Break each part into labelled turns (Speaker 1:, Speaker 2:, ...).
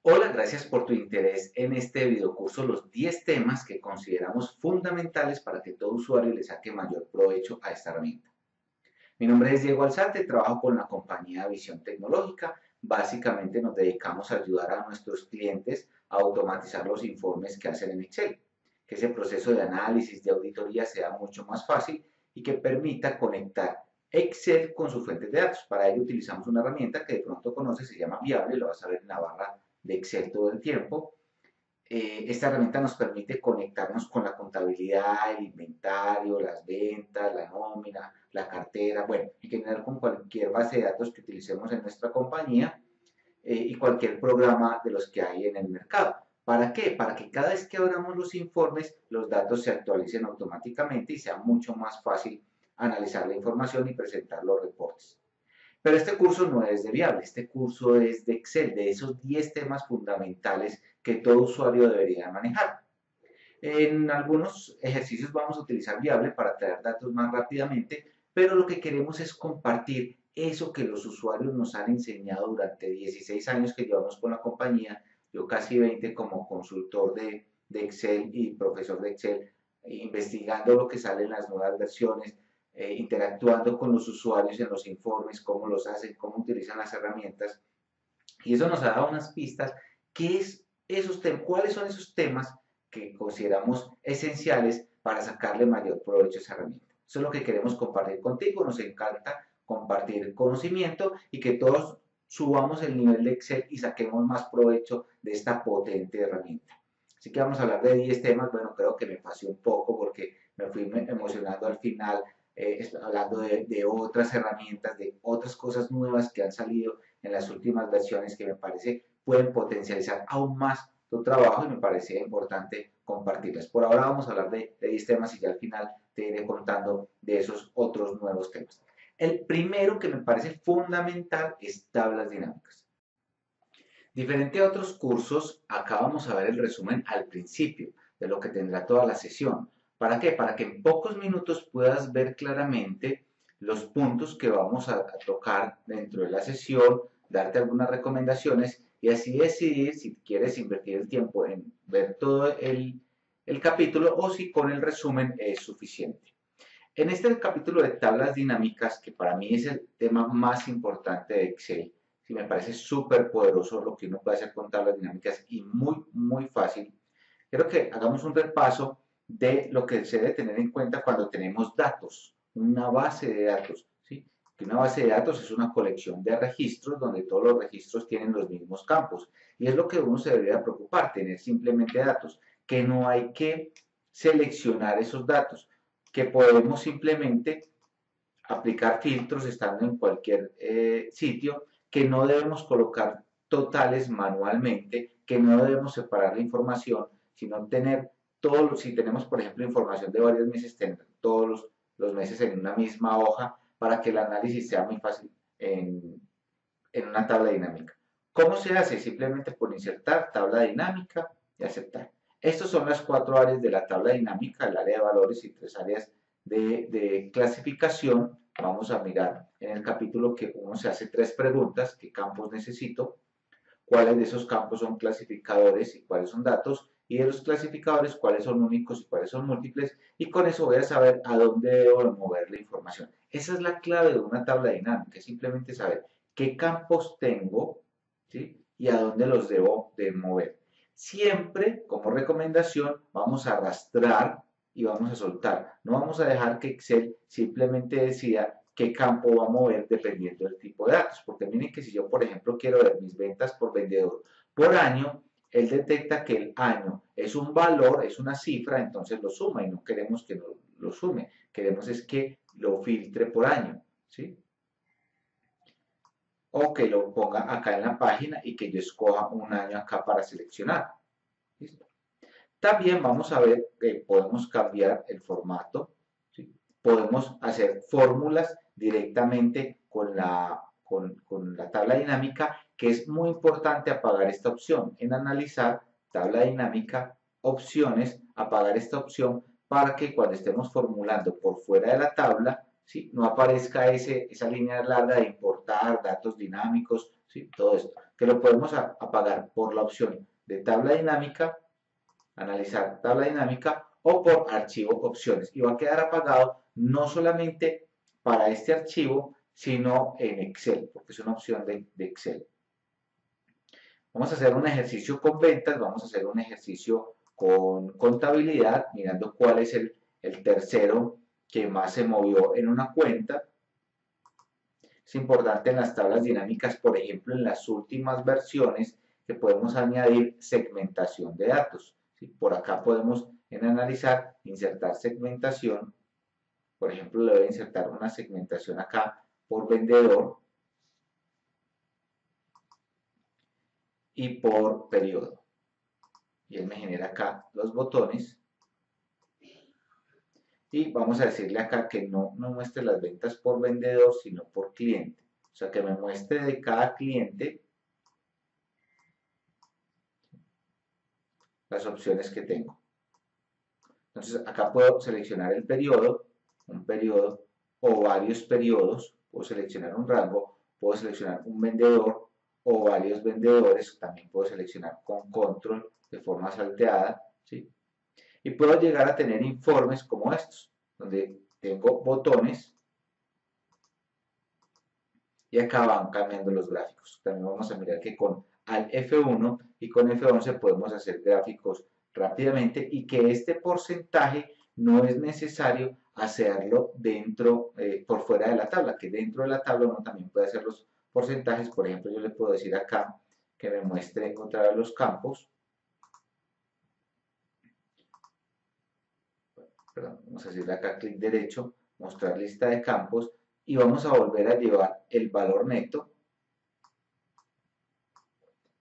Speaker 1: Hola, gracias por tu interés en este videocurso, los 10 temas que consideramos fundamentales para que todo usuario le saque mayor provecho a esta herramienta. Mi nombre es Diego Alzate, trabajo con la compañía Visión Tecnológica. Básicamente nos dedicamos a ayudar a nuestros clientes a automatizar los informes que hacen en Excel, que ese proceso de análisis, de auditoría sea mucho más fácil y que permita conectar Excel con sus fuentes de datos. Para ello utilizamos una herramienta que de pronto conoces, se llama Viable, lo vas a ver en la barra de Excel todo el tiempo. Esta herramienta nos permite conectarnos con la contabilidad, el inventario, las ventas, la nómina, la cartera, bueno, en general con cualquier base de datos que utilicemos en nuestra compañía y cualquier programa de los que hay en el mercado. ¿Para qué? Para que cada vez que abramos los informes, los datos se actualicen automáticamente y sea mucho más fácil analizar la información y presentar los reportes. Pero este curso no es de Viable, este curso es de Excel, de esos 10 temas fundamentales que todo usuario debería manejar. En algunos ejercicios vamos a utilizar Viable para traer datos más rápidamente, pero lo que queremos es compartir eso que los usuarios nos han enseñado durante 16 años que llevamos con la compañía, yo casi 20 como consultor de Excel y profesor de Excel, investigando lo que sale en las nuevas versiones, interactuando con los usuarios en los informes, cómo los hacen, cómo utilizan las herramientas. Y eso nos ha dado unas pistas. ¿Cuáles son esos temas que consideramos esenciales para sacarle mayor provecho a esa herramienta? Eso es lo que queremos compartir contigo. Nos encanta compartir conocimiento y que todos subamos el nivel de Excel y saquemos más provecho de esta potente herramienta. Así que vamos a hablar de 10 temas. Bueno, creo que me pasé un poco porque me fui emocionando al final, hablando de otras herramientas, de otras cosas nuevas que han salido en las últimas versiones que me parece pueden potencializar aún más tu trabajo y me parece importante compartirlas. Por ahora vamos a hablar de 10 temas y ya al final te iré contando de esos otros nuevos temas. El primero que me parece fundamental es tablas dinámicas. Diferente a otros cursos, acá vamos a ver el resumen al principio de lo que tendrá toda la sesión. ¿Para qué? Para que en pocos minutos puedas ver claramente los puntos que vamos a tocar dentro de la sesión, darte algunas recomendaciones y así decidir si quieres invertir el tiempo en ver todo el capítulo o si con el resumen es suficiente. En este capítulo de tablas dinámicas, que para mí es el tema más importante de Excel, sí me parece súper poderoso lo que uno puede hacer con tablas dinámicas y muy, muy fácil, quiero que hagamos un repaso de lo que se debe tener en cuenta cuando tenemos datos, una base de datos. ¿Sí? Que una base de datos es una colección de registros donde todos los registros tienen los mismos campos. Y es lo que uno se debería preocupar, tener simplemente datos, que no hay que seleccionar esos datos, que podemos simplemente aplicar filtros estando en cualquier sitio, que no debemos colocar totales manualmente, que no debemos separar la información, sino tener todos, si tenemos por ejemplo información de varios meses, tener todos los meses en una misma hoja para que el análisis sea muy fácil en una tabla dinámica. ¿Cómo se hace? Simplemente por insertar tabla dinámica y aceptar. Estas son las 4 áreas de la tabla dinámica, el área de valores y 3 áreas de clasificación. Vamos a mirar en el capítulo que uno se hace 3 preguntas: ¿qué campos necesito? ¿Cuáles de esos campos son clasificadores y cuáles son datos? Y de los clasificadores, cuáles son únicos y cuáles son múltiples. Y con eso voy a saber a dónde debo mover la información. Esa es la clave de una tabla dinámica, es simplemente saber qué campos tengo, ¿sí? Y a dónde los debo de mover. Siempre, como recomendación, vamos a arrastrar y vamos a soltar. No vamos a dejar que Excel simplemente decida qué campo va a mover dependiendo del tipo de datos. Porque miren que si yo, por ejemplo, quiero ver mis ventas por vendedor por año, él detecta que el año es un valor, es una cifra, entonces lo suma y no queremos que lo sume. Queremos es que lo filtre por año, ¿sí? O que lo ponga acá en la página y que yo escoja un año acá para seleccionar. ¿Listo? También vamos a ver que podemos cambiar el formato, ¿sí? Podemos hacer fórmulas directamente con la tabla dinámica, que es muy importante apagar esta opción. En analizar tabla dinámica, opciones, apagar esta opción para que cuando estemos formulando por fuera de la tabla, ¿sí? No aparezca esa línea larga de importar datos dinámicos, ¿sí? Todo esto, que lo podemos apagar por la opción de tabla dinámica, analizar tabla dinámica o por archivo opciones. Y va a quedar apagado no solamente para este archivo, sino en Excel, porque es una opción de Excel. Vamos a hacer un ejercicio con ventas, vamos a hacer un ejercicio con contabilidad, mirando cuál es el tercero que más se movió en una cuenta. Es importante en las tablas dinámicas, por ejemplo, en las últimas versiones, que podemos añadir segmentación de datos. ¿Sí? Por acá podemos en analizar, insertar segmentación. Por ejemplo, le voy a insertar una segmentación acá por vendedor y por periodo. Y él me genera acá los botones. Y vamos a decirle acá que no muestre las ventas por vendedor, sino por cliente. O sea, que me muestre de cada cliente las opciones que tengo. Entonces, acá puedo seleccionar el periodo, un periodo o varios periodos. Puedo seleccionar un rango, puedo seleccionar un vendedor o varios vendedores. También puedo seleccionar con control de forma salteada, ¿sí? Y puedo llegar a tener informes como estos, donde tengo botones y acá van cambiando los gráficos. También vamos a mirar que con Alt F1 y con F11 podemos hacer gráficos rápidamente y que este porcentaje no es necesario hacerlo dentro, por fuera de la tabla, que dentro de la tabla uno también puede hacer los porcentajes. Por ejemplo, yo le puedo decir acá que me muestre otra vez los campos. Perdón, vamos a decirle acá clic derecho, mostrar lista de campos y vamos a volver a llevar el valor neto,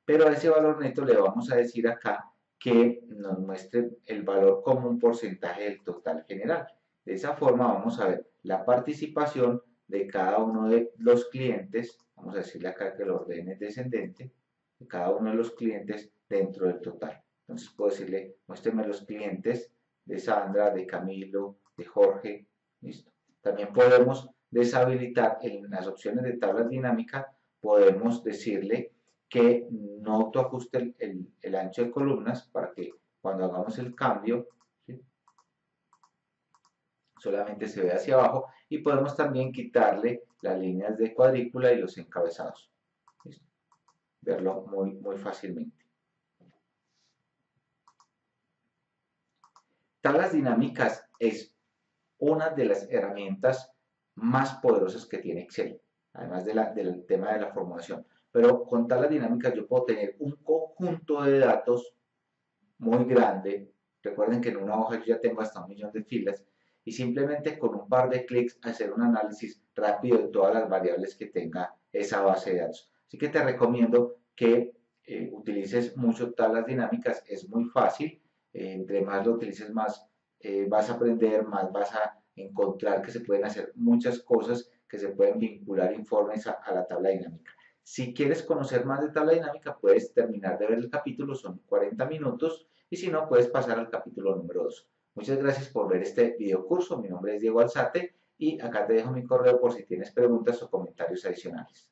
Speaker 1: pero a ese valor neto le vamos a decir acá que nos muestre el valor como un porcentaje del total general. De esa forma vamos a ver la participación de cada uno de los clientes, vamos a decirle acá que el orden es descendente, de cada uno de los clientes dentro del total. Entonces puedo decirle, muéstreme los clientes de Sandra, de Camilo, de Jorge, listo. También podemos deshabilitar en las opciones de tablas dinámicas, podemos decirle que no autoajuste el ancho de columnas para que cuando hagamos el cambio, ¿sí? Solamente se ve hacia abajo y podemos también quitarle las líneas de cuadrícula y los encabezados. ¿Listo? Verlo muy fácilmente. Tablas dinámicas es una de las herramientas más poderosas que tiene Excel, además del tema de la formulación. Pero con tablas dinámicas yo puedo tener un conjunto de datos muy grande. Recuerden que en una hoja yo ya tengo hasta 1.000.000 de filas y simplemente con un par de clics hacer un análisis rápido de todas las variables que tenga esa base de datos. Así que te recomiendo que utilices mucho tablas dinámicas, es muy fácil, entre más lo utilices más vas a aprender, más vas a encontrar que se pueden hacer muchas cosas, que se pueden vincular informes a la tabla dinámica. Si quieres conocer más de tabla dinámica, puedes terminar de ver el capítulo, son 40 minutos, y si no, puedes pasar al capítulo número 2. Muchas gracias por ver este video curso. Mi nombre es Diego Alzate y acá te dejo mi correo por si tienes preguntas o comentarios adicionales.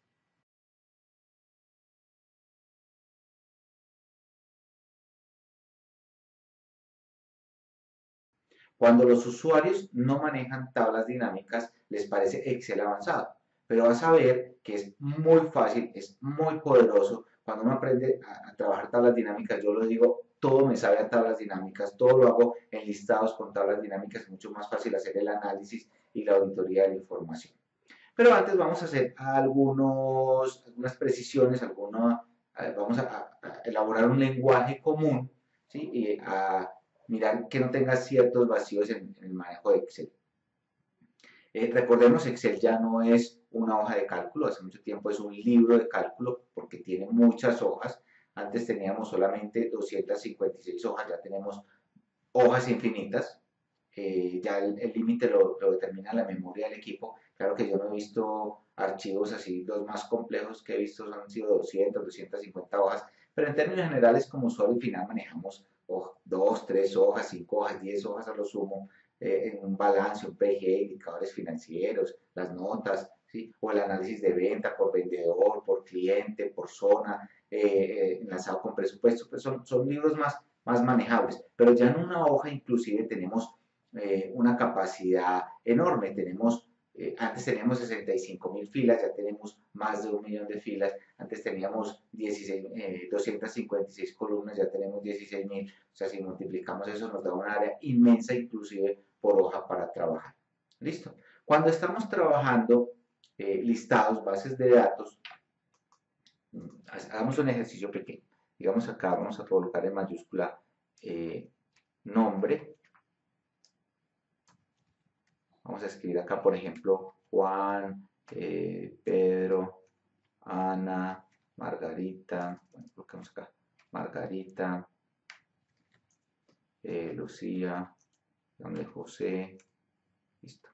Speaker 1: Cuando los usuarios no manejan tablas dinámicas, les parece Excel avanzado, pero vas a ver que es muy fácil, es muy poderoso. Cuando uno aprende a trabajar tablas dinámicas, yo lo digo, todo me sabe a tablas dinámicas, todo lo hago en listados con tablas dinámicas, es mucho más fácil hacer el análisis y la auditoría de la información. Pero antes vamos a hacer algunas precisiones, vamos a elaborar un lenguaje común, ¿sí? Y a mirar que no tenga ciertos vacíos en el manejo de Excel. Recordemos, Excel ya no es una hoja de cálculo, hace mucho tiempo es un libro de cálculo porque tiene muchas hojas. Antes teníamos solamente 256 hojas, ya tenemos hojas infinitas. Ya el límite lo determina la memoria del equipo. Claro que yo no he visto archivos así, los más complejos que he visto han sido 200, 250 hojas, pero en términos generales como usuario final manejamos 2, 3 hojas, 5 hojas, 10 hojas a lo sumo, en un balance, un PG, indicadores financieros, las notas, ¿sí? O el análisis de venta por vendedor, por cliente, por zona, enlazado con presupuesto, pues son libros más manejables, pero ya en una hoja inclusive tenemos una capacidad enorme, antes teníamos 65.000 filas, ya tenemos más de 1.000.000 de filas, antes teníamos 256 columnas, ya tenemos 16.000, o sea, si multiplicamos eso nos da una área inmensa inclusive por hoja para trabajar. ¿Listo? Cuando estamos trabajando listados, bases de datos, hagamos un ejercicio pequeño. Digamos acá vamos a colocar en mayúscula nombre. Vamos a escribir acá, por ejemplo, Juan, Pedro, Ana, Margarita, bueno, coloquemos acá, Margarita, Lucía, digámosle José, listo,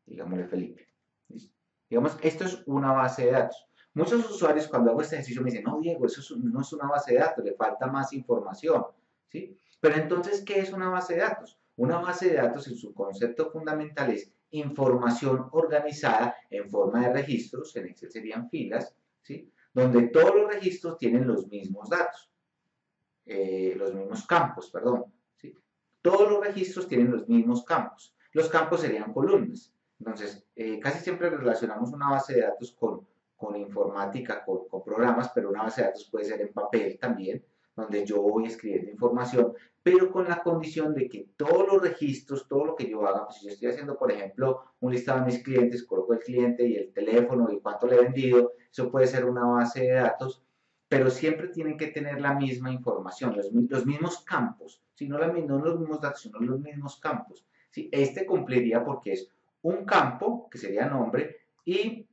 Speaker 1: digámosle Felipe, listo. Digamos, esto es una base de datos. Muchos usuarios cuando hago este ejercicio me dicen, no, Diego, no es una base de datos, le falta más información, ¿sí? Pero entonces, ¿qué es una base de datos? Una base de datos en su concepto fundamental es información organizada en forma de registros, en Excel serían filas, ¿sí? Donde todos los registros tienen los mismos datos, los mismos campos, perdón, ¿sí? Todos los registros tienen los mismos campos. Los campos serían columnas. Entonces, casi siempre relacionamos una base de datos con informática, con programas, pero una base de datos puede ser en papel también, donde yo voy escribiendo información, pero con la condición de que todos los registros, todo lo que yo haga, pues si yo estoy haciendo, por ejemplo, un listado de mis clientes, coloco el cliente y el teléfono y cuánto le he vendido, eso puede ser una base de datos, pero siempre tienen que tener la misma información, los mismos campos, ¿sí? No los mismos datos, sino los mismos campos. ¿Sí? Este cumpliría porque es un campo, que sería nombre, y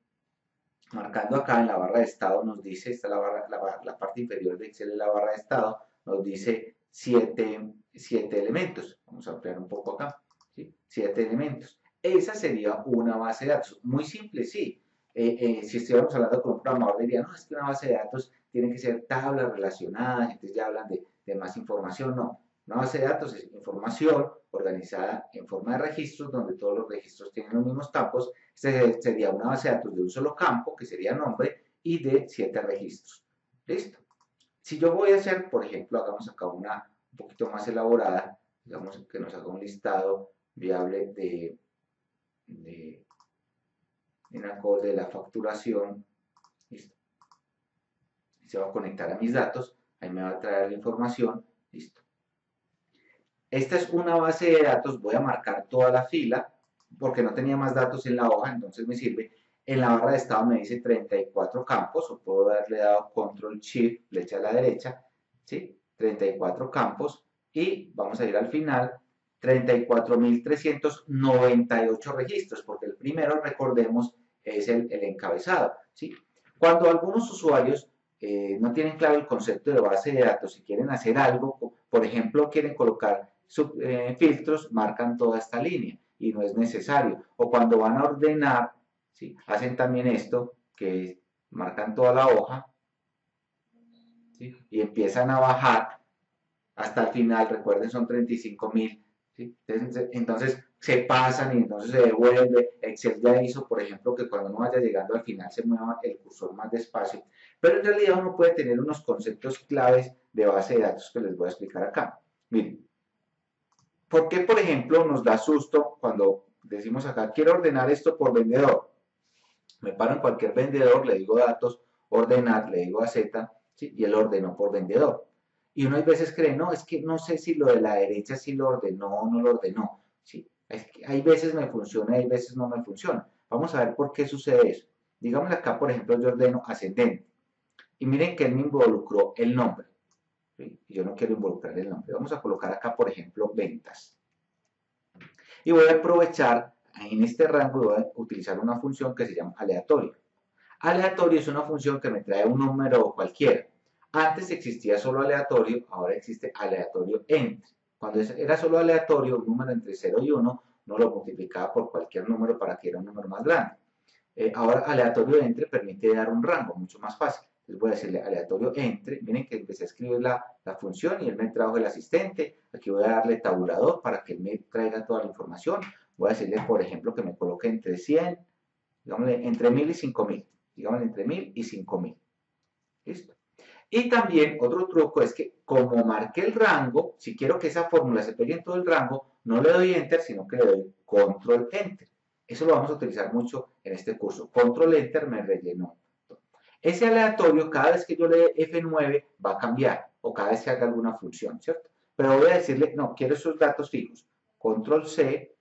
Speaker 1: marcando acá en la barra de estado nos dice, esta es la parte inferior de Excel es la barra de estado, nos dice 7 elementos. Vamos a ampliar un poco acá, ¿sí? 7 elementos. Esa sería una base de datos. Muy simple, sí. Si estuviéramos hablando con un programador, diría, no, es que una base de datos tiene que ser tablas relacionadas, entonces ya hablan de más información. No, una base de datos es información organizada en forma de registros, donde todos los registros tienen los mismos campos. Este sería una base de datos de un solo campo, que sería nombre, y de 7 registros. ¿Listo? Si yo voy a hacer, por ejemplo, hagamos acá una un poquito más elaborada, digamos que nos haga un listado viable de de la facturación, listo. Se va a conectar a mis datos, ahí me va a traer la información, listo. Esta es una base de datos, voy a marcar toda la fila, porque no tenía más datos en la hoja, entonces me sirve. En la barra de estado me dice 34 campos, o puedo haberle dado control shift, flecha a la derecha, ¿sí? 34 campos, y vamos a ir al final, 34.398 registros, porque el primero, recordemos, es el encabezado, ¿sí? Cuando algunos usuarios no tienen claro el concepto de base de datos y quieren hacer algo, por ejemplo, quieren colocar filtros, marcan toda esta línea y no es necesario. O cuando van a ordenar, ¿sí? Hacen también esto, que marcan toda la hoja, ¿sí? Y empiezan a bajar hasta el final, recuerden son 35.000, ¿sí? Entonces se pasan y entonces se devuelve. Excel ya hizo, por ejemplo, que cuando uno vaya llegando al final se mueva el cursor más despacio, pero en realidad uno puede tener unos conceptos claves de base de datos que les voy a explicar acá. Miren, ¿por qué, por ejemplo, nos da susto cuando decimos acá, quiero ordenar esto por vendedor? Me paro en cualquier vendedor, le digo datos, ordenar, le digo a Z, ¿sí? Y él ordenó por vendedor. Y uno a veces cree, no, es que no sé si lo de la derecha sí lo ordenó o no lo ordenó. ¿Sí? Es que hay veces me funciona y hay veces no me funciona. Vamos a ver por qué sucede eso. Digamos acá, por ejemplo, yo ordeno ascendente. Y miren que él me involucró el nombre. ¿Sí? Y yo no quiero involucrar el nombre. Vamos a colocar acá, por ejemplo, ventas. Y voy a aprovechar en este rango, voy a utilizar una función que se llama aleatorio. Aleatorio es una función que me trae un número cualquiera. Antes existía solo aleatorio, ahora existe aleatorio entre. Cuando era solo aleatorio, un número entre 0 y 1, no lo multiplicaba por cualquier número para que era un número más grande. Ahora aleatorio entre permite dar un rango mucho más fácil. Les voy a decirle aleatorio entre. Miren que empecé a escribir la función y él me trajo el asistente. Aquí voy a darle tabulador para que él me traiga toda la información. Voy a decirle, por ejemplo, que me coloque entre 100, digámosle entre 1000 y 5000. Digámosle entre 1000 y 5000. ¿Listo? Y también otro truco es que como marqué el rango, si quiero que esa fórmula se pegue en todo el rango, no le doy Enter, sino que le doy Control Enter. Eso lo vamos a utilizar mucho en este curso. Control Enter me rellenó. Ese aleatorio, cada vez que yo le dé F9, va a cambiar, o cada vez que haga alguna función, ¿cierto? Pero voy a decirle, no, quiero esos datos fijos. Control C,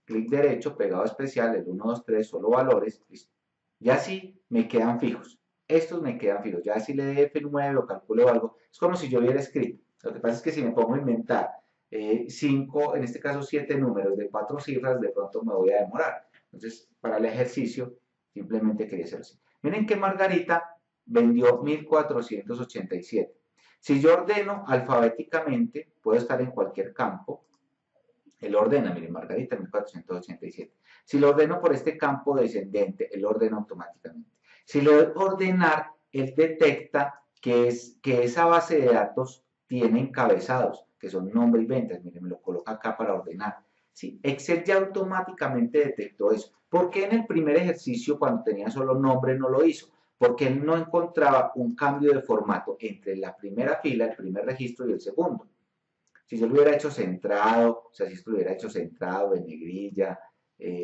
Speaker 1: clic derecho, pegado especial, el 1, 2, 3, solo valores, listo. Y así me quedan fijos. Estos me quedan fijos. Ya si le dé F9 o calculo algo, es como si yo hubiera escrito. Lo que pasa es que si me pongo a inventar 5, en este caso 7 números de 4 cifras, de pronto me voy a demorar. Entonces, para el ejercicio, simplemente quería hacerlo así. Miren que Margarita vendió 1487. Si yo ordeno alfabéticamente, puedo estar en cualquier campo. Él ordena, miren, Margarita 1487. Si lo ordeno por este campo descendente, él ordena automáticamente. Si le doy ordenar, él detecta que esa base de datos tiene encabezados, que son nombre y ventas. Miren, me lo coloca acá para ordenar. Sí, Excel ya automáticamente detectó eso. ¿Por qué en el primer ejercicio, cuando tenía solo nombre, no lo hizo? Porque él no encontraba un cambio de formato entre la primera fila, el primer registro y el segundo. Si yo lo hubiera hecho centrado, o sea, si esto lo hubiera hecho centrado, en negrilla,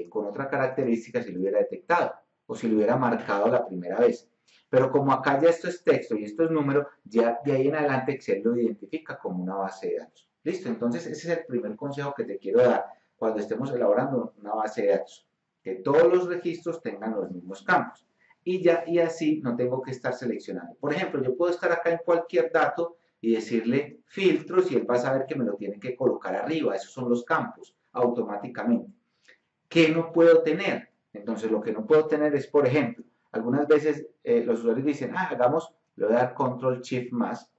Speaker 1: con otra característica, si lo hubiera detectado, o si lo hubiera marcado la primera vez. Pero como acá ya esto es texto y esto es número, ya de ahí en adelante Excel lo identifica como una base de datos. Listo, entonces ese es el primer consejo que te quiero dar cuando estemos elaborando una base de datos. Que todos los registros tengan los mismos campos. Y así no tengo que estar seleccionando. Por ejemplo, yo puedo estar acá en cualquier dato y decirle filtros y él va a saber que me lo tiene que colocar arriba. Esos son los campos automáticamente. ¿Qué no puedo tener? Entonces lo que no puedo tener es, por ejemplo, algunas veces los usuarios dicen, hagamos, le voy a dar control shift más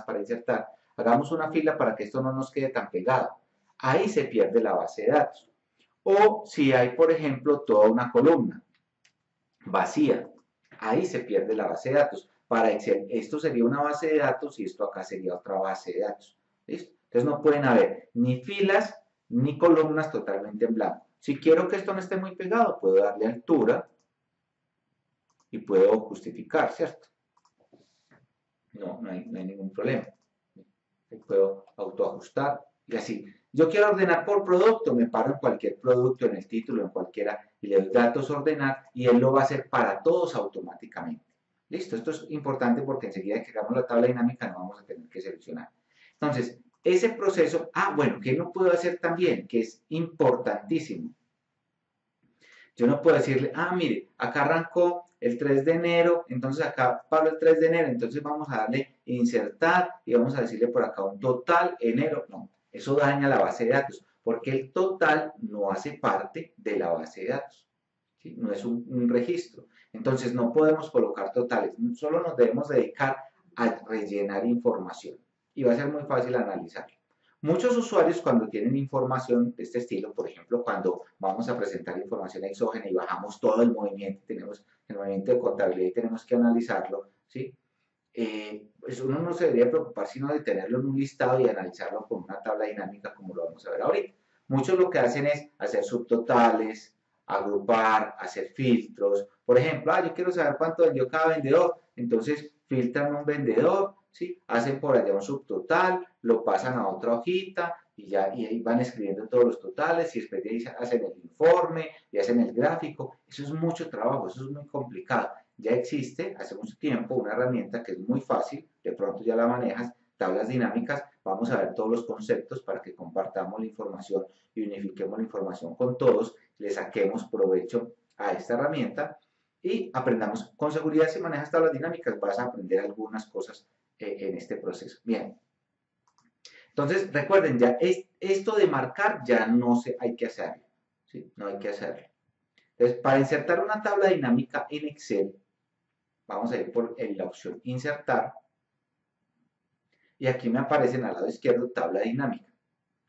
Speaker 1: para insertar. Hagamos una fila para que esto no nos quede tan pegado. Ahí se pierde la base de datos. O si hay, por ejemplo, toda una columna vacía, ahí se pierde la base de datos. Para Excel, esto sería una base de datos y esto acá sería otra base de datos. ¿Listo? Entonces no pueden haber ni filas ni columnas totalmente en blanco. Si quiero que esto no esté muy pegado, puedo darle altura y puedo justificar, ¿cierto? No hay ningún problema. Puedo autoajustar y así. Yo quiero ordenar por producto, me paro en cualquier producto, en el título, en cualquiera, y le doy datos ordenar y él lo va a hacer para todos automáticamente. Listo, esto es importante porque enseguida que hagamos la tabla dinámica no vamos a tener que seleccionar. Entonces, ese proceso, bueno, ¿qué no puedo hacer también? Que es importantísimo. Yo no puedo decirle, mire, acá arrancó el 3 de enero, entonces acá paro el 3 de enero, entonces vamos a darle insertar y vamos a decirle por acá un total enero. No, eso daña la base de datos, porque el total no hace parte de la base de datos, ¿sí? No es un registro. Entonces no podemos colocar totales, solo nos debemos dedicar a rellenar información y va a ser muy fácil analizarlo. Muchos usuarios cuando tienen información de este estilo, por ejemplo, cuando vamos a presentar información exógena y bajamos todo el movimiento, tenemos el movimiento de contabilidad y tenemos que analizarlo, ¿sí? Pues uno no se debería preocupar sino de tenerlo en un listado y analizarlo con una tabla dinámica como lo vamos a ver ahorita. Muchos lo que hacen es hacer subtotales, agrupar, hacer filtros. Por ejemplo, yo quiero saber cuánto vendió cada vendedor, entonces filtran un vendedor, ¿sí? Hacen por allá un subtotal, lo pasan a otra hojita y ahí van escribiendo todos los totales y después de ahí hacen el informe y hacen el gráfico. Eso es mucho trabajo, eso es muy complicado. Ya existe hace mucho tiempo una herramienta que es muy fácil, de pronto ya la manejas, tablas dinámicas. Vamos a ver todos los conceptos para que compartamos la información y unifiquemos la información con todos, le saquemos provecho a esta herramienta y aprendamos. Con seguridad, si manejas tablas dinámicas, vas a aprender algunas cosas en este proceso. Bien. Entonces, recuerden, ya esto de marcar ya no hay que hacerlo. ¿Sí? No hay que hacerlo. Entonces, para insertar una tabla dinámica en Excel, vamos a ir por la opción insertar. Y aquí me aparecen al lado izquierdo tabla dinámica.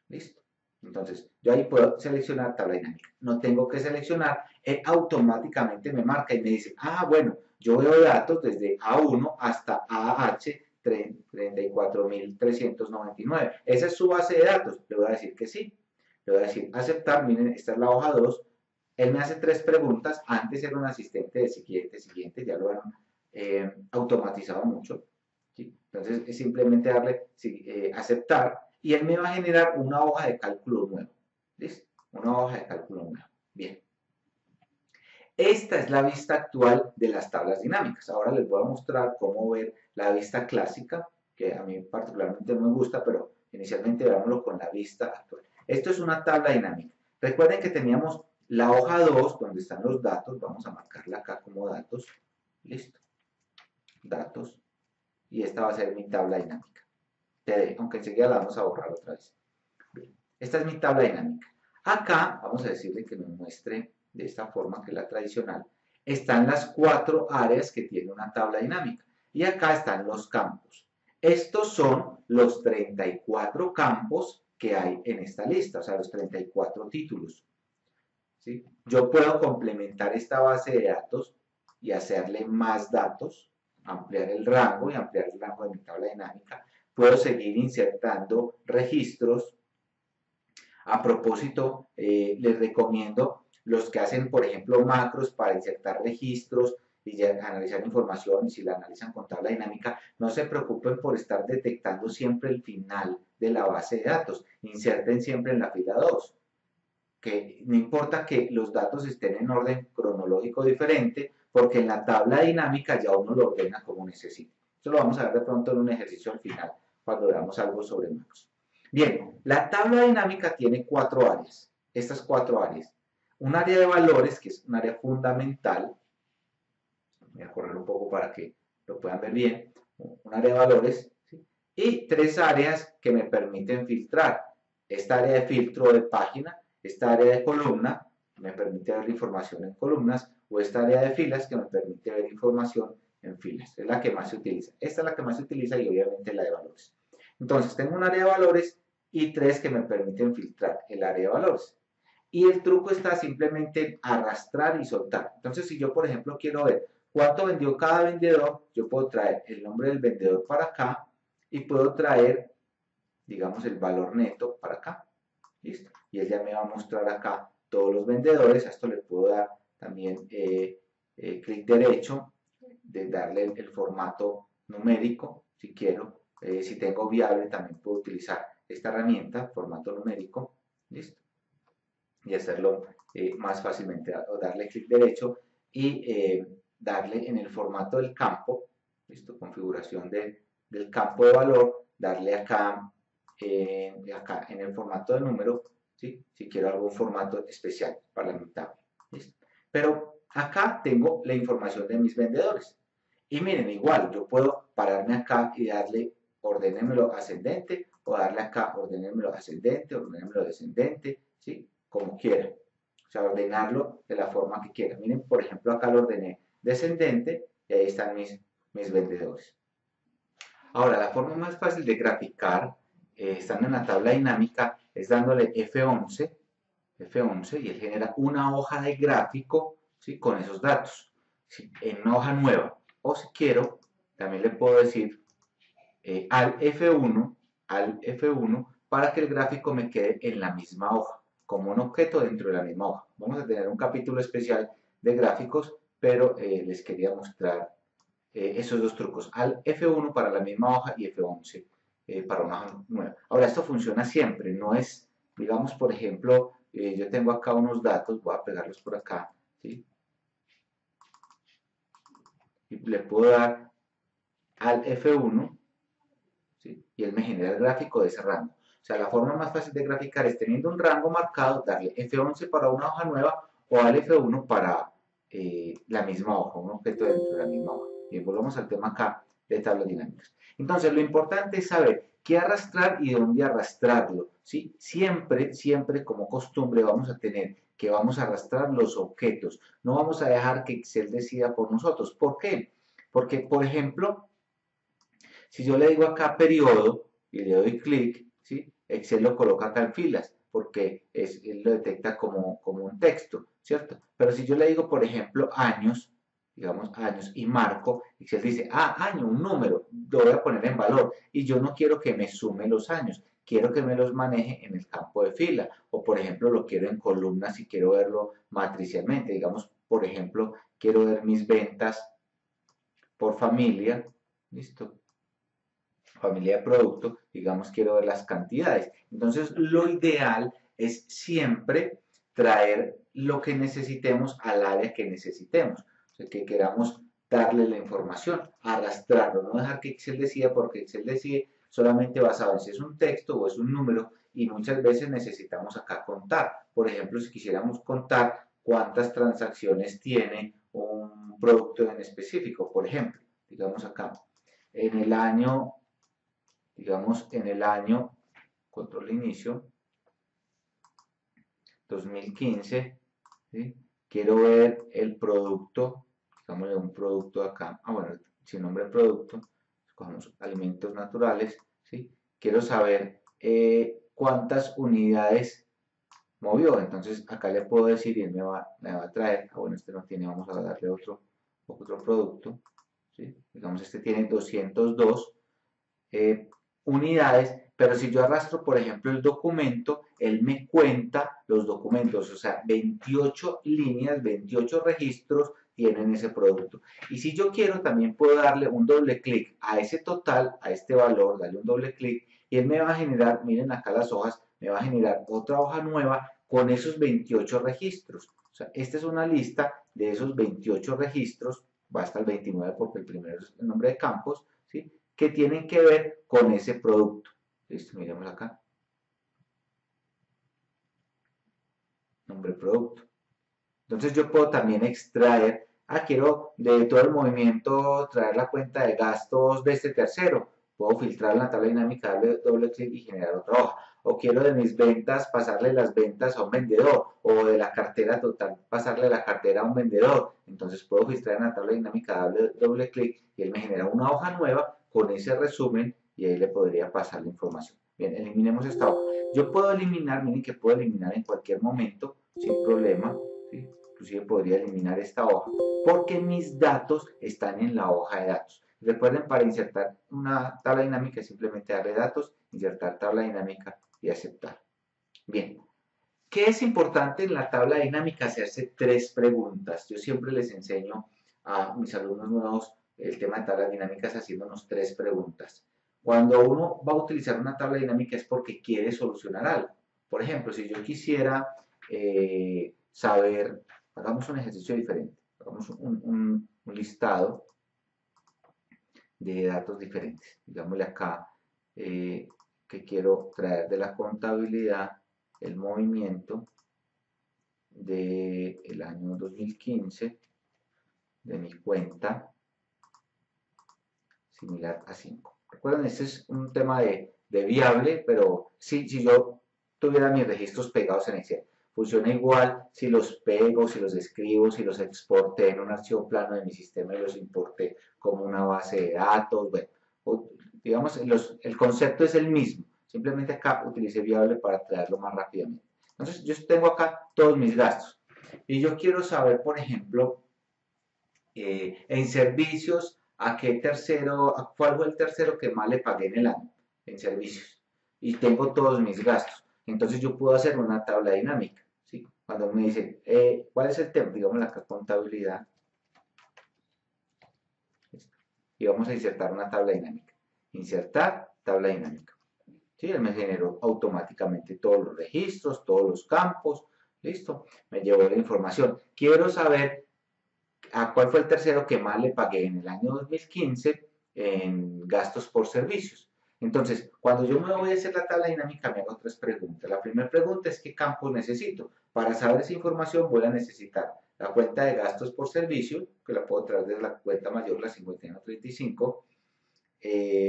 Speaker 1: ¿Listo? Entonces, yo ahí puedo seleccionar tabla dinámica. No tengo que seleccionar, él automáticamente me marca y me dice, bueno, Yo veo datos desde A1 hasta AH 34.399. ¿Esa es su base de datos? Le voy a decir que sí. Le voy a decir aceptar. Miren, esta es la hoja 2. Él me hace 3 preguntas. Antes era un asistente de siguiente, ya lo han automatizado mucho. ¿Sí? Entonces es simplemente darle aceptar y él me va a generar una hoja de cálculo nuevo. ¿Listo? Una hoja de cálculo nuevo. Bien. Esta es la vista actual de las tablas dinámicas. Ahora les voy a mostrar cómo ver la vista clásica, que a mí particularmente no me gusta, pero inicialmente veámoslo con la vista actual. Esto es una tabla dinámica. Recuerden que teníamos la hoja 2, donde están los datos. Vamos a marcarla acá como datos. Listo. Datos. Y esta va a ser mi tabla dinámica. TD, aunque enseguida la vamos a borrar otra vez. Bien. Esta es mi tabla dinámica. Acá vamos a decirle que nos muestre de esta forma, que es la tradicional. Están las 4 áreas que tiene una tabla dinámica. Y acá están los campos. Estos son los 34 campos que hay en esta lista, o sea, los 34 títulos. ¿Sí? Yo puedo complementar esta base de datos y hacerle más datos, ampliar el rango y ampliar el rango de mi tabla dinámica. Puedo seguir insertando registros. A propósito, les recomiendo los que hacen, por ejemplo, macros para insertar registros y analizar información, y si la analizan con tabla dinámica, no se preocupen por estar detectando siempre el final de la base de datos. Inserten siempre en la fila 2. Que no importa que los datos estén en orden cronológico diferente, porque en la tabla dinámica ya uno lo ordena como necesite. Eso lo vamos a ver de pronto en un ejercicio al final, cuando veamos algo sobre macros. Bien, la tabla dinámica tiene 4 áreas. Estas 4 áreas. Un área de valores, que es un área fundamental. Voy a correr un poco para que lo puedan ver bien. Un área de valores. ¿Sí? Y 3 áreas que me permiten filtrar. Esta área de filtro de página, esta área de columna, me permite ver información en columnas, o esta área de filas que me permite ver información en filas. Es la que más se utiliza. Esta es la que más se utiliza y obviamente la de valores. Entonces tengo un área de valores y 3 que me permiten filtrar el área de valores. Y el truco está simplemente en arrastrar y soltar. Entonces si yo por ejemplo quiero ver cuánto vendió cada vendedor, yo puedo traer el nombre del vendedor para acá y puedo traer, digamos, el valor neto para acá. ¿Listo? Y él ya me va a mostrar acá todos los vendedores. A esto le puedo dar también clic derecho, de darle el formato numérico, si quiero. Si tengo viable, también puedo utilizar esta herramienta, formato numérico. ¿Listo? Y hacerlo más fácilmente, o darle clic derecho y darle en el formato del campo. ¿Listo? Configuración del campo de valor, darle acá en el formato de número, ¿sí? Si quiero algún formato especial para mi tabla. ¿Listo? Pero acá tengo la información de mis vendedores. Y miren, igual, yo puedo pararme acá y darle ordenémelo ascendente, o darle acá ordenémelo ascendente, ordenémelo descendente, ¿sí? Como quiera. O sea, ordenarlo de la forma que quiera. Miren, por ejemplo, acá lo ordené descendente y ahí están mis vendedores. Ahora, la forma más fácil de graficar, estando en la tabla dinámica, es dándole F11, y él genera una hoja de gráfico, ¿sí? Con esos datos, ¿sí? En una hoja nueva. O si quiero, también le puedo decir al F1, para que el gráfico me quede en la misma hoja, como un objeto dentro de la misma hoja. Vamos a tener un capítulo especial de gráficos, pero les quería mostrar esos 2 trucos, al F1 para la misma hoja y F11 para una hoja nueva. Ahora, esto funciona siempre, no es, digamos, por ejemplo, yo tengo acá unos datos, voy a pegarlos por acá, ¿sí? Y le puedo dar al F1, ¿sí? Y él me genera el gráfico de ese rango. O sea, la forma más fácil de graficar es teniendo un rango marcado, darle F11 para una hoja nueva o al F1 para la misma hoja, un objeto dentro de la misma hoja. Bien, volvamos al tema acá de tablas dinámicas. Entonces, lo importante es saber qué arrastrar y dónde arrastrarlo, ¿sí? Siempre, siempre como costumbre vamos a tener que vamos a arrastrar los objetos. No vamos a dejar que Excel decida por nosotros. ¿Por qué? Porque, por ejemplo, si yo le digo acá periodo y le doy clic, ¿sí? Excel lo coloca acá en filas porque él lo detecta como un texto, ¿cierto? Pero si yo le digo, por ejemplo, años digamos años, y marco, Excel dice, año, un número, lo voy a poner en valor, y yo no quiero que me sume los años, quiero que me los maneje en el campo de fila, o por ejemplo lo quiero en columnas y quiero verlo matricialmente, digamos, por ejemplo, quiero ver mis ventas por familia, listo, familia de producto, digamos, quiero ver las cantidades. Entonces, lo ideal es siempre traer lo que necesitemos al área que necesitemos, o sea, que queramos darle la información, arrastrarlo, no dejar que Excel decida, porque Excel decide solamente basado en si es un texto o es un número, y muchas veces necesitamos acá contar. Por ejemplo, si quisiéramos contar cuántas transacciones tiene un producto en específico, por ejemplo, digamos acá, en el año, digamos, en el año, control inicio, 2015, ¿sí? Quiero ver el producto, digamos un producto acá, bueno, sin nombre de producto, escogemos alimentos naturales, ¿sí? Quiero saber cuántas unidades movió, entonces acá le puedo decir y él me va a traer, bueno, este no tiene, vamos a darle otro producto, ¿sí? Digamos, este tiene 202 unidades, pero si yo arrastro, por ejemplo, el documento, él me cuenta los documentos, o sea, 28 líneas, 28 registros tienen ese producto. Y si yo quiero, también puedo darle un doble clic a ese total, a este valor, darle un doble clic, y él me va a generar, miren acá las hojas, me va a generar otra hoja nueva con esos 28 registros. O sea, esta es una lista de esos 28 registros, va hasta el 29 porque el primero es el nombre de campos, ¿sí? Que tienen que ver con ese producto. Listo, miremos acá. Nombre producto. Entonces yo puedo también extraer, quiero de todo el movimiento traer la cuenta de gastos de este tercero. Puedo filtrar en la tabla dinámica, darle doble clic y generar otra hoja. O quiero de mis ventas pasarle las ventas a un vendedor. O de la cartera total pasarle la cartera a un vendedor. Entonces puedo filtrar en la tabla dinámica, darle doble clic y él me genera una hoja nueva con ese resumen y ahí le podría pasar la información. Bien, eliminemos esta hoja. Yo puedo eliminar, miren que puedo eliminar en cualquier momento sin problema, ¿sí? Inclusive podría eliminar esta hoja porque mis datos están en la hoja de datos. Recuerden, para insertar una tabla dinámica simplemente darle datos, insertar tabla dinámica y aceptar. Bien, ¿qué es importante en la tabla dinámica? Hacerse 3 preguntas. Yo siempre les enseño a mis alumnos nuevos el tema de tablas dinámicas haciéndonos 3 preguntas. Cuando uno va a utilizar una tabla dinámica es porque quiere solucionar algo. Por ejemplo, si yo quisiera saber, hagamos un ejercicio diferente, hagamos un listado de datos diferentes. Digámosle acá que quiero traer de la contabilidad el movimiento del año 2015 de mi cuenta similar a 5. Recuerden, este es un tema de viable, pero si yo tuviera mis registros pegados en Excel, funciona igual si los pego, si los escribo, si los exporté en un archivo plano de mi sistema y los importé como una base de datos. Bueno, digamos, el concepto es el mismo, simplemente acá utilicé viable para traerlo más rápidamente. Entonces, yo tengo acá todos mis gastos y yo quiero saber, por ejemplo, en servicios, cuál fue el tercero que más le pagué en el año en servicios. Y tengo todos mis gastos. Entonces yo puedo hacer una tabla dinámica. ¿Sí? Cuando me dicen, ¿cuál es el tema? Digamos la contabilidad. Y vamos a insertar una tabla dinámica. Insertar tabla dinámica. ¿Sí? Él me generó automáticamente todos los registros, todos los campos. Listo. Me llevó la información. Quiero saber ¿a cuál fue el tercero que más le pagué en el año 2015 en gastos por servicios? Entonces, cuando yo me voy a hacer la tabla dinámica, me hago 3 preguntas. La primera pregunta es ¿qué campos necesito? Para saber esa información voy a necesitar la cuenta de gastos por servicio, que la puedo traer desde la cuenta mayor, la 5135.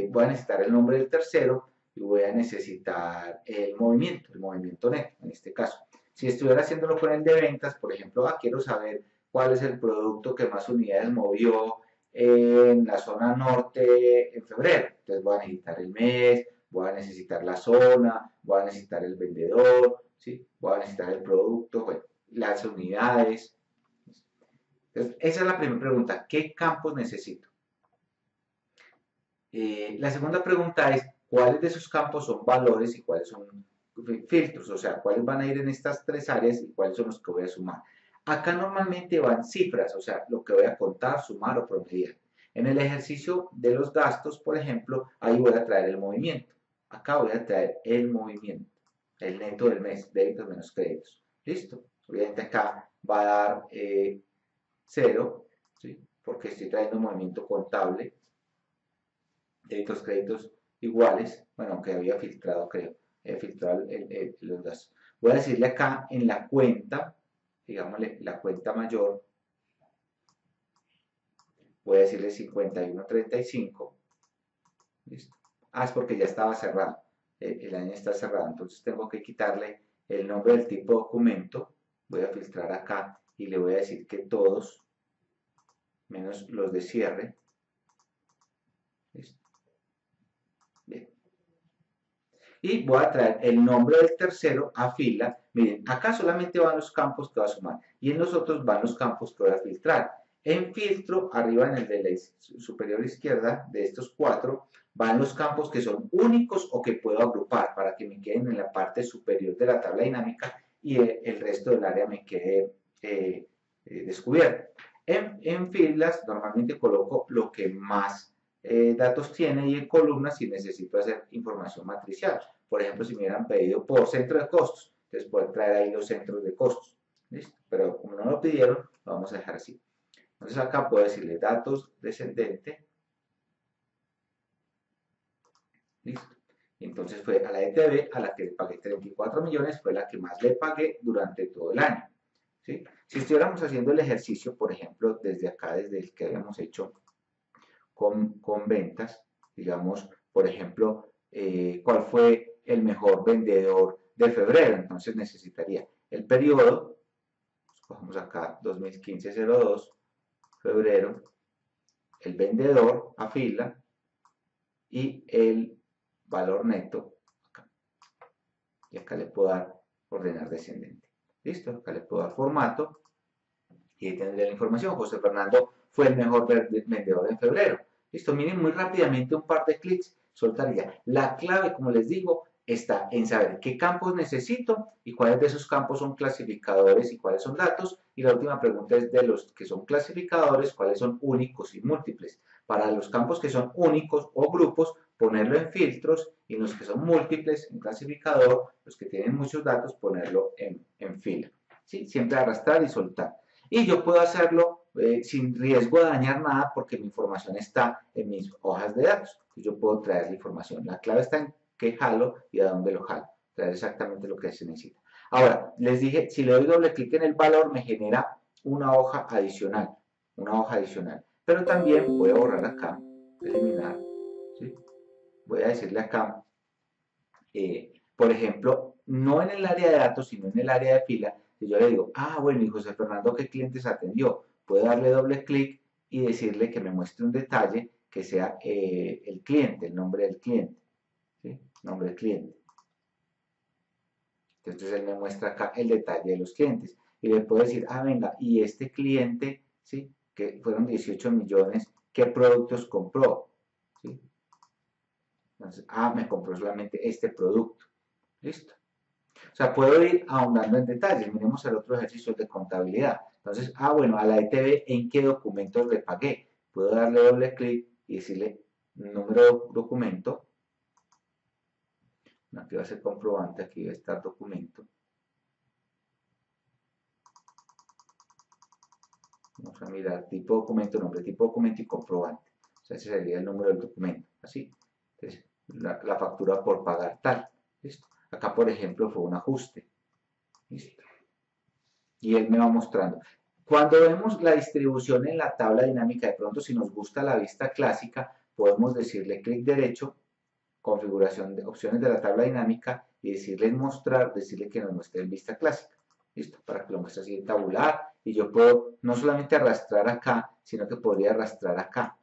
Speaker 1: Voy a necesitar el nombre del tercero y voy a necesitar el movimiento neto, en este caso. Si estuviera haciéndolo con el de ventas, por ejemplo, quiero saber cuál es el producto que más unidades movió en la zona norte en febrero. Entonces voy a necesitar el mes, voy a necesitar la zona, voy a necesitar el vendedor, ¿sí? Voy a necesitar el producto, bueno, las unidades. Entonces, esa es la primera pregunta, ¿qué campos necesito? La segunda pregunta es, ¿cuáles de esos campos son valores y cuáles son filtros? O sea, ¿cuáles van a ir en estas tres áreas y cuáles son los que voy a sumar? Acá normalmente van cifras, o sea, lo que voy a contar, sumar o promediar. En el ejercicio de los gastos, por ejemplo, ahí voy a traer el movimiento. Acá voy a traer el movimiento, el neto del mes, débitos menos créditos. ¿Listo? Obviamente acá va a dar 0, ¿sí? Porque estoy trayendo un movimiento contable, débitos, créditos iguales, bueno, aunque había filtrado, creo, he filtrado los gastos. Voy a decirle acá en la cuenta, digámosle, la cuenta mayor, voy a decirle 51.35, ¿listo? Ah, es porque ya estaba cerrado, el año está cerrado, entonces tengo que quitarle el nombre del tipo de documento, voy a filtrar acá y le voy a decir que todos, menos los de cierre, ¿listo? Bien. Y voy a traer el nombre del tercero a fila. Miren, acá solamente van los campos que voy a sumar y en los otros van los campos que voy a filtrar. En filtro, arriba en el de la superior izquierda de estos cuatro, van los campos que son únicos o que puedo agrupar para que me queden en la parte superior de la tabla dinámica y el resto del área me quede descubierto. En filas normalmente coloco lo que más datos tiene y en columnas si necesito hacer información matricial. Por ejemplo, si me hubieran pedido por centro de costos, entonces puedo traer ahí los centros de costos. ¿Listo? Pero como no lo pidieron, lo vamos a dejar así. Entonces acá puedo decirle datos descendente. ¿Listo? Entonces fue a la ETB a la que le pagué 34 millones, fue la que más le pagué durante todo el año. ¿Sí? Si estuviéramos haciendo el ejercicio, por ejemplo, desde acá, desde el que habíamos hecho con ventas, digamos, por ejemplo, cuál fue el mejor vendedor de febrero. Entonces necesitaría el periodo, cogemos acá 2015-02, febrero, el vendedor a fila y el valor neto acá. Y acá le puedo dar ordenar descendente. ¿Listo? Acá le puedo dar formato y ahí tendré la información. José Fernando fue el mejor vendedor en febrero. Listo, miren muy rápidamente un par de clics, soltaría. La clave, como les digo, está en saber qué campos necesito y cuáles de esos campos son clasificadores y cuáles son datos. Y la última pregunta es de los que son clasificadores, cuáles son únicos y múltiples. Para los campos que son únicos o grupos, ponerlo en filtros y los que son múltiples en clasificador, los que tienen muchos datos, ponerlo en fila. ¿Sí? Siempre arrastrar y soltar. Y yo puedo hacerlo sin riesgo de dañar nada porque mi información está en mis hojas de datos. Yo puedo traer la información. La clave está en qué jalo y a dónde lo jalo. Traer exactamente lo que se necesita. Ahora, les dije, si le doy doble clic en el valor, me genera una hoja adicional. Una hoja adicional. Pero también voy a borrar acá, eliminar. ¿Sí? Voy a decirle acá, por ejemplo, no en el área de datos, sino en el área de fila, y yo le digo, ah, bueno, y José Fernando, ¿qué clientes atendió? Puedo darle doble clic y decirle que me muestre un detalle que sea el cliente, el nombre del cliente. ¿Sí? Nombre del cliente. Entonces él me muestra acá el detalle de los clientes. Y le puedo decir, ah, venga, y este cliente, ¿sí? Que fueron 18 millones, ¿qué productos compró? ¿Sí? Entonces, ah, me compró solamente este producto. ¿Listo? O sea, puedo ir ahondando en detalles. Miremos el otro ejercicio de contabilidad. Entonces, ah, bueno, a la ETB, ¿en qué documentos le pagué? Puedo darle doble clic y decirle número de documento. Aquí va a ser comprobante, aquí va a estar documento. Vamos a mirar tipo documento, nombre, tipo documento y comprobante. O sea, ese sería el número del documento. Así. Entonces, la factura por pagar tal. ¿Listo? Acá, por ejemplo, fue un ajuste. ¿Listo? Y él me va mostrando. Cuando vemos la distribución en la tabla dinámica, de pronto si nos gusta la vista clásica, podemos decirle clic derecho, configuración de opciones de la tabla dinámica y decirle en mostrar, decirle que nos muestre en vista clásica. ¿Listo? Para que lo muestre así en tabular y yo puedo no solamente arrastrar acá, sino que podría arrastrar acá.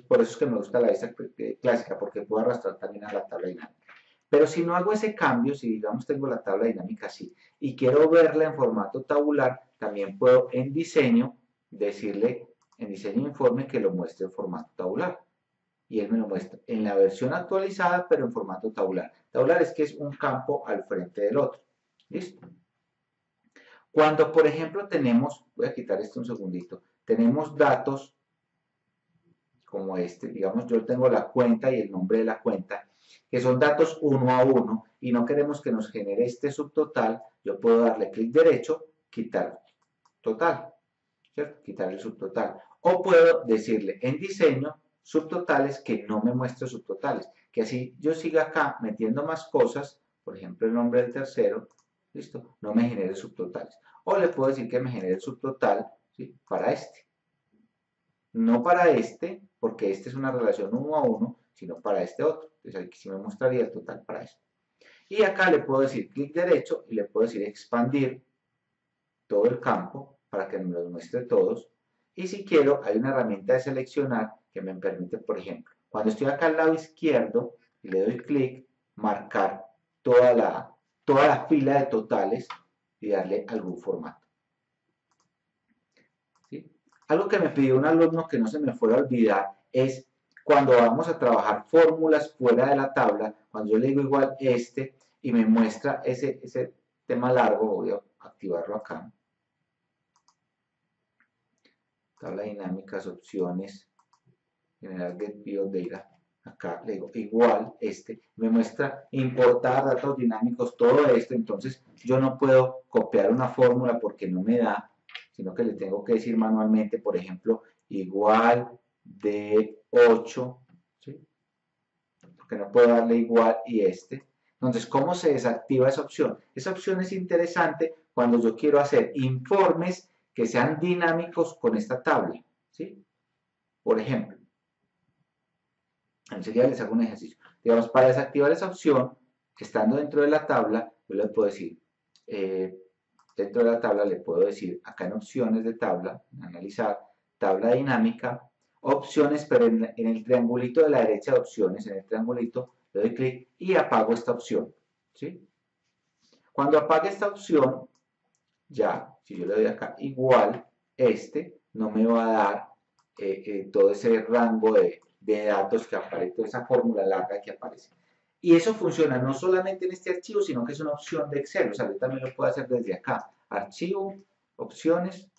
Speaker 1: Por eso es que me gusta la vista clásica, porque puedo arrastrar también a la tabla dinámica. Pero si no hago ese cambio, si digamos tengo la tabla dinámica así y quiero verla en formato tabular, también puedo en diseño decirle en diseño de informe que lo muestre en formato tabular. Y él me lo muestra en la versión actualizada, pero en formato tabular. Tabular es que es un campo al frente del otro. ¿Listo? Cuando, por ejemplo, tenemos, voy a quitar esto un segundito, tenemos datos como este, digamos, yo tengo la cuenta y el nombre de la cuenta, que son datos uno a uno, y no queremos que nos genere este subtotal, yo puedo darle clic derecho, quitar total, ¿cierto? Quitar el subtotal. O puedo decirle en diseño, subtotales, que no me muestre subtotales, que así yo siga acá metiendo más cosas, por ejemplo el nombre del tercero, listo, no me genere subtotales. O le puedo decir que me genere el subtotal, ¿sí? Para este. No para este, porque este es una relación uno a uno, sino para este otro. Entonces aquí sí me mostraría el total para esto. Y acá le puedo decir clic derecho y le puedo decir expandir todo el campo para que me los muestre todos. Y si quiero, hay una herramienta de seleccionar que me permite, por ejemplo, cuando estoy acá al lado izquierdo y le doy clic, marcar toda la fila de totales y darle algún formato. ¿Sí? Algo que me pidió un alumno que no se me fuera a olvidar es cuando vamos a trabajar fórmulas fuera de la tabla, cuando yo le digo igual este y me muestra ese tema largo, voy a activarlo acá. Tabla dinámicas, opciones, general get data. Acá le digo igual este, me muestra importar datos dinámicos, todo esto. Entonces yo no puedo copiar una fórmula porque no me da, sino que le tengo que decir manualmente, por ejemplo, igual de 8, ¿sí? Porque no puedo darle igual y este. Entonces, ¿cómo se desactiva esa opción? Esa opción es interesante cuando yo quiero hacer informes que sean dinámicos con esta tabla, ¿sí? Por ejemplo, enseguida les hago un ejercicio. Digamos, para desactivar esa opción, estando dentro de la tabla, yo le puedo decir, dentro de la tabla le puedo decir, acá en opciones de tabla, analizar, tabla dinámica, opciones, pero en el triangulito de la derecha de opciones, en el triangulito, le doy clic y apago esta opción, ¿sí? Cuando apague esta opción, ya, si yo le doy acá igual, este no me va a dar todo ese rango de datos que aparece, toda esa fórmula larga que aparece. Y eso funciona no solamente en este archivo, sino que es una opción de Excel. O sea, yo también lo puedo hacer desde acá. Archivo, opciones.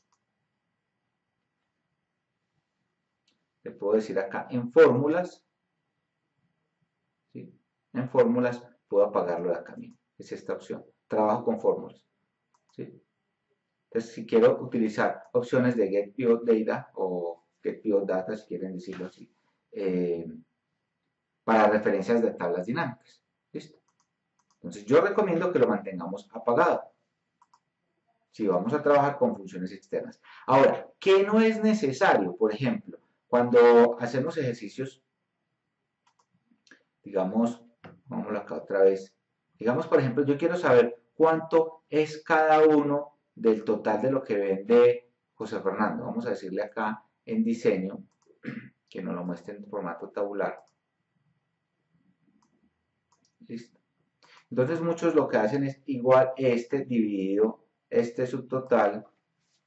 Speaker 1: Le puedo decir acá en fórmulas. ¿Sí? En fórmulas puedo apagarlo de acá mismo. Es esta opción. Trabajo con fórmulas. ¿Sí? Entonces, si quiero utilizar opciones de Get Pivot Data o Get Pivot Data, si quieren decirlo así, para referencias de tablas dinámicas. ¿Listo? Entonces, yo recomiendo que lo mantengamos apagado si vamos a trabajar con funciones externas. Ahora, ¿qué no es necesario? Por ejemplo, cuando hacemos ejercicios, digamos, vamos acá otra vez, digamos, por ejemplo, yo quiero saber cuánto es cada uno del total de lo que vende José Fernando. Vamos a decirle acá en diseño, que nos lo muestre en formato tabular. Listo. Entonces muchos lo que hacen es igual este dividido, este subtotal,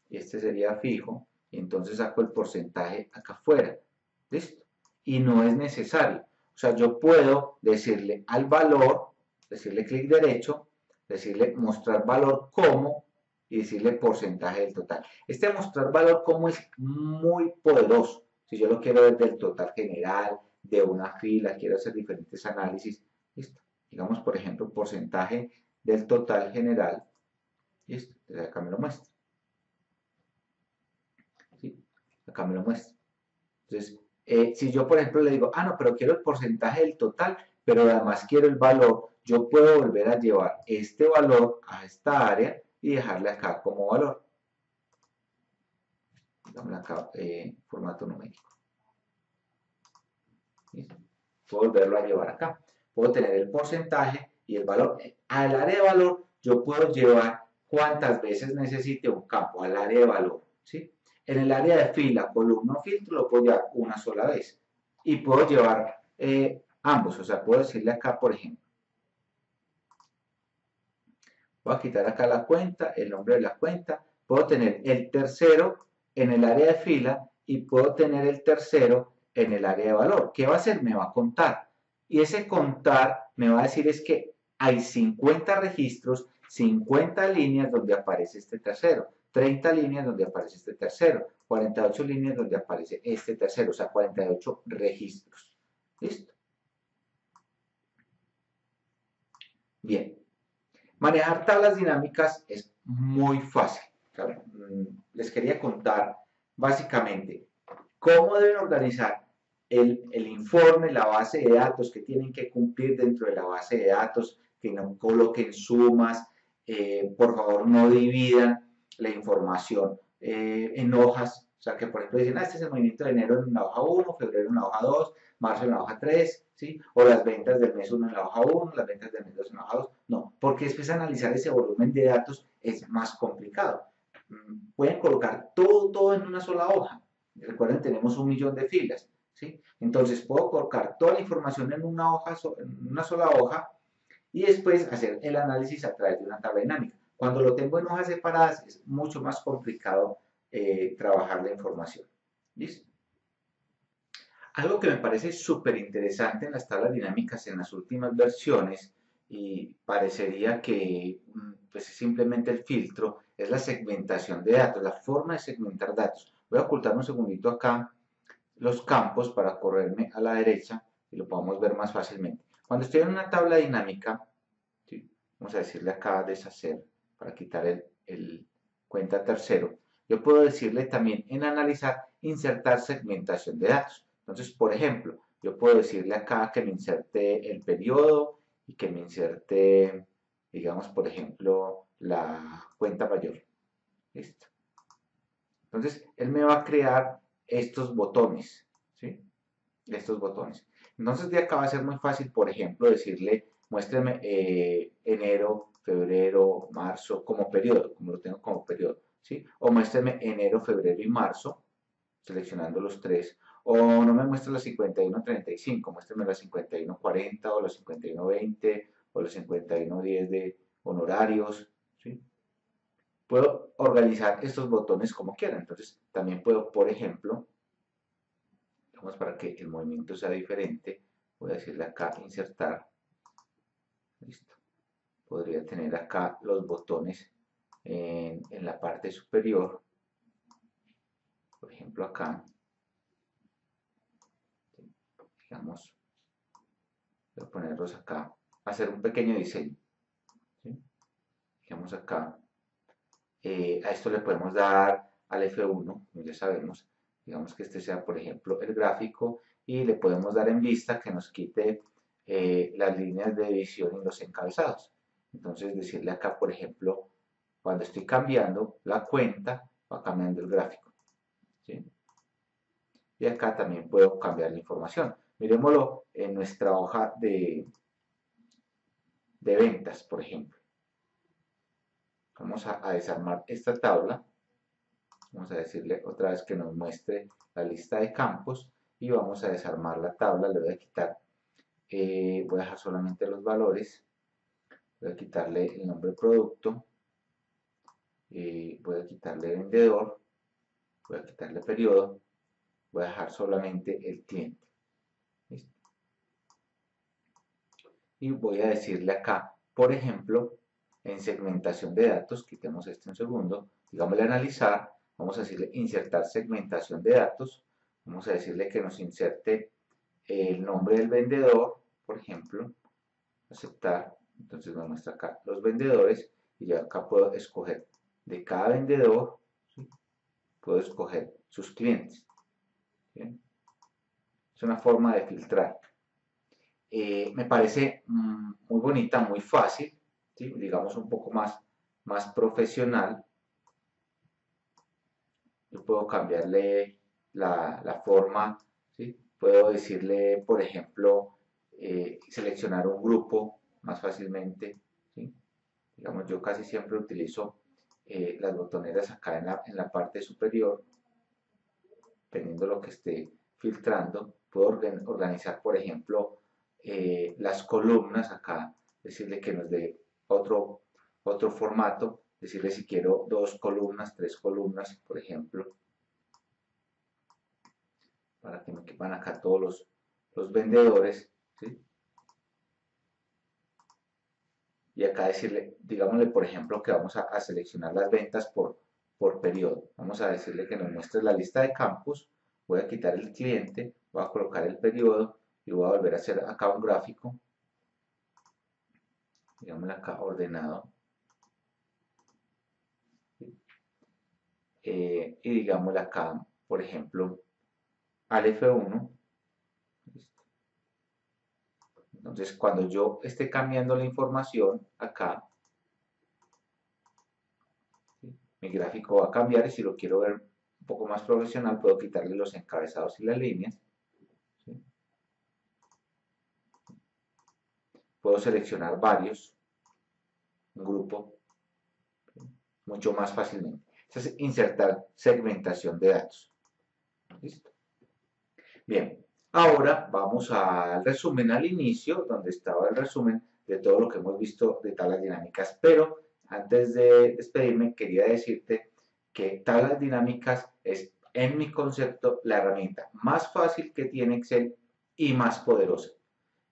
Speaker 1: y este sería fijo, y entonces saco el porcentaje acá afuera. ¿Listo? Y no es necesario. O sea, yo puedo decirle al valor, decirle clic derecho, decirle mostrar valor como y decirle porcentaje del total. Este mostrar valor como es muy poderoso. Si yo lo quiero ver del total general, de una fila, quiero hacer diferentes análisis, listo. Digamos, por ejemplo, porcentaje del total general, listo. Entonces acá me lo muestra. ¿Sí? Acá me lo muestra. Entonces, si yo, por ejemplo, le digo, no, pero quiero el porcentaje del total, pero además quiero el valor, yo puedo volver a llevar este valor a esta área y dejarle acá como valor. Dámelo acá, formato numérico. ¿Listo? Puedo volverlo a llevar acá. Puedo tener el porcentaje y el valor. Al área de valor, yo puedo llevar cuántas veces necesite un campo al área de valor. ¿Sí? En el área de fila, columna o filtro lo puedo llevar una sola vez. Y puedo llevar ambos, o sea, puedo decirle acá, por ejemplo, voy a quitar acá la cuenta, el nombre de la cuenta, puedo tener el tercero en el área de fila y puedo tener el tercero en el área de valor. ¿Qué va a hacer? Me va a contar. Y ese contar me va a decir es que hay 50 registros, 50 líneas donde aparece este tercero, 30 líneas donde aparece este tercero, 48 líneas donde aparece este tercero, o sea, 48 registros. ¿Listo? Bien. Manejar tablas dinámicas es muy fácil. Les quería contar básicamente cómo deben organizar el informe, la base de datos que tienen que cumplir dentro de la base de datos, que no coloquen sumas, por favor no dividan la información en hojas, o sea que por ejemplo dicen, este es el movimiento de enero en la hoja 1, febrero en la hoja 2, marzo en la hoja 3, ¿sí? O las ventas del mes 1 en la hoja 1, las ventas del mes 2 en la hoja 2, no, porque después analizar ese volumen de datos es más complicado. Pueden colocar todo en una sola hoja. Recuerden, tenemos 1.000.000 de filas, ¿sí? Entonces puedo colocar toda la información en una hoja, en una sola hoja, y después hacer el análisis a través de una tabla dinámica. Cuando lo tengo en hojas separadas es mucho más complicado trabajar la información. ¿Listo? Algo que me parece súper interesante en las tablas dinámicas en las últimas versiones y parecería que pues es simplemente el filtro, es la segmentación de datos, la forma de segmentar datos. Voy a ocultar un segundito acá los campos para correrme a la derecha y lo podamos ver más fácilmente. Cuando estoy en una tabla dinámica, ¿sí? Vamos a decirle acá deshacer para quitar el cuenta tercero. Yo puedo decirle también en analizar, insertar segmentación de datos. Entonces, por ejemplo, yo puedo decirle acá que me inserte el periodo y que me inserte, digamos, por ejemplo, la cuenta mayor. Listo. Entonces, él me va a crear estos botones, ¿sí? Estos botones. Entonces, de acá va a ser muy fácil, por ejemplo, decirle, muéstreme enero, febrero, marzo como periodo, como lo tengo como periodo, ¿sí? O muéstreme enero, febrero y marzo, seleccionando los tres. O no me muestre los 51.35, muéstreme los 51.40 o los 51.20 o los 51.10 de honorarios, ¿sí? Puedo organizar estos botones como quiera. Entonces, también puedo, por ejemplo, vamos para que el movimiento sea diferente, voy a decirle acá insertar, listo. Podría tener acá los botones en la parte superior, por ejemplo acá, digamos, voy a ponerlos acá, hacer un pequeño diseño, ¿sí? Digamos acá, a esto le podemos dar al F1, como ya sabemos, digamos que este sea por ejemplo el gráfico y le podemos dar en vista que nos quite las líneas de división y los encabezados. Entonces decirle acá por ejemplo, cuando estoy cambiando la cuenta, va cambiando el gráfico, ¿sí? Y acá también puedo cambiar la información. Miremoslo en nuestra hoja de ventas, por ejemplo. Vamos a desarmar esta tabla. Vamos a decirle otra vez que nos muestre la lista de campos y vamos a desarmar la tabla. Le voy a quitar, voy a dejar solamente los valores. Voy a quitarle el nombre producto. Voy a quitarle vendedor. Voy a quitarle periodo. Voy a dejar solamente el cliente. ¿Listo? Y voy a decirle acá, por ejemplo, en segmentación de datos, quitemos este un segundo, digámosle analizar, vamos a decirle insertar segmentación de datos, vamos a decirle que nos inserte el nombre del vendedor, por ejemplo, aceptar, entonces me muestra acá los vendedores y ya acá puedo escoger de cada vendedor, ¿sí? Puedo escoger sus clientes. ¿Bien? Es una forma de filtrar. Me parece muy bonita, muy fácil, ¿sí? Digamos un poco más profesional. Yo puedo cambiarle la forma, ¿sí? Puedo decirle, por ejemplo, seleccionar un grupo más fácilmente, ¿sí? Digamos, yo casi siempre utilizo las botoneras acá en la parte superior, dependiendo de lo que esté filtrando. Puedo organizar, por ejemplo, las columnas acá, decirle que nos dé otro formato, decirle si quiero 2 columnas, 3 columnas, por ejemplo, aquí van acá todos los vendedores, ¿sí? Y acá decirle, digámosle por ejemplo que vamos a seleccionar las ventas por periodo. Vamos a decirle que nos muestre la lista de campos, voy a quitar el cliente, voy a colocar el periodo y voy a volver a hacer acá un gráfico, digámosle acá ordenado, y digámosle acá, por ejemplo, al F1. Entonces, cuando yo esté cambiando la información acá, ¿sí? Mi gráfico va a cambiar y si lo quiero ver un poco más profesional, puedo quitarle los encabezados y las líneas, ¿sí? Puedo seleccionar varios, un grupo, ¿sí? Mucho más fácilmente. Eso es insertar segmentación de datos. ¿Listo? Bien, ahora vamos al resumen al inicio, donde estaba el resumen de todo lo que hemos visto de tablas dinámicas, pero antes de despedirme quería decirte que tablas dinámicas es, en mi concepto, la herramienta más fácil que tiene Excel y más poderosa,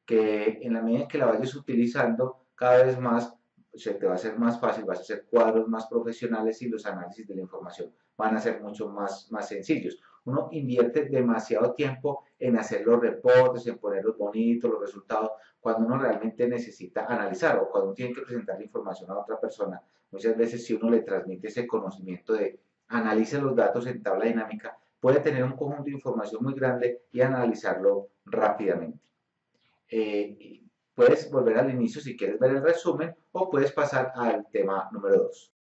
Speaker 1: que en la medida que la vayas utilizando cada vez más se te va a hacer más fácil, vas a hacer cuadros más profesionales y los análisis de la información van a ser mucho más sencillos. Uno invierte demasiado tiempo en hacer los reportes, en ponerlos bonitos, los resultados, cuando uno realmente necesita analizar o cuando uno tiene que presentar la información a otra persona. Muchas veces si uno le transmite ese conocimiento de analice los datos en tabla dinámica, puede tener un conjunto de información muy grande y analizarlo rápidamente. Puedes volver al inicio si quieres ver el resumen o puedes pasar al tema número 2.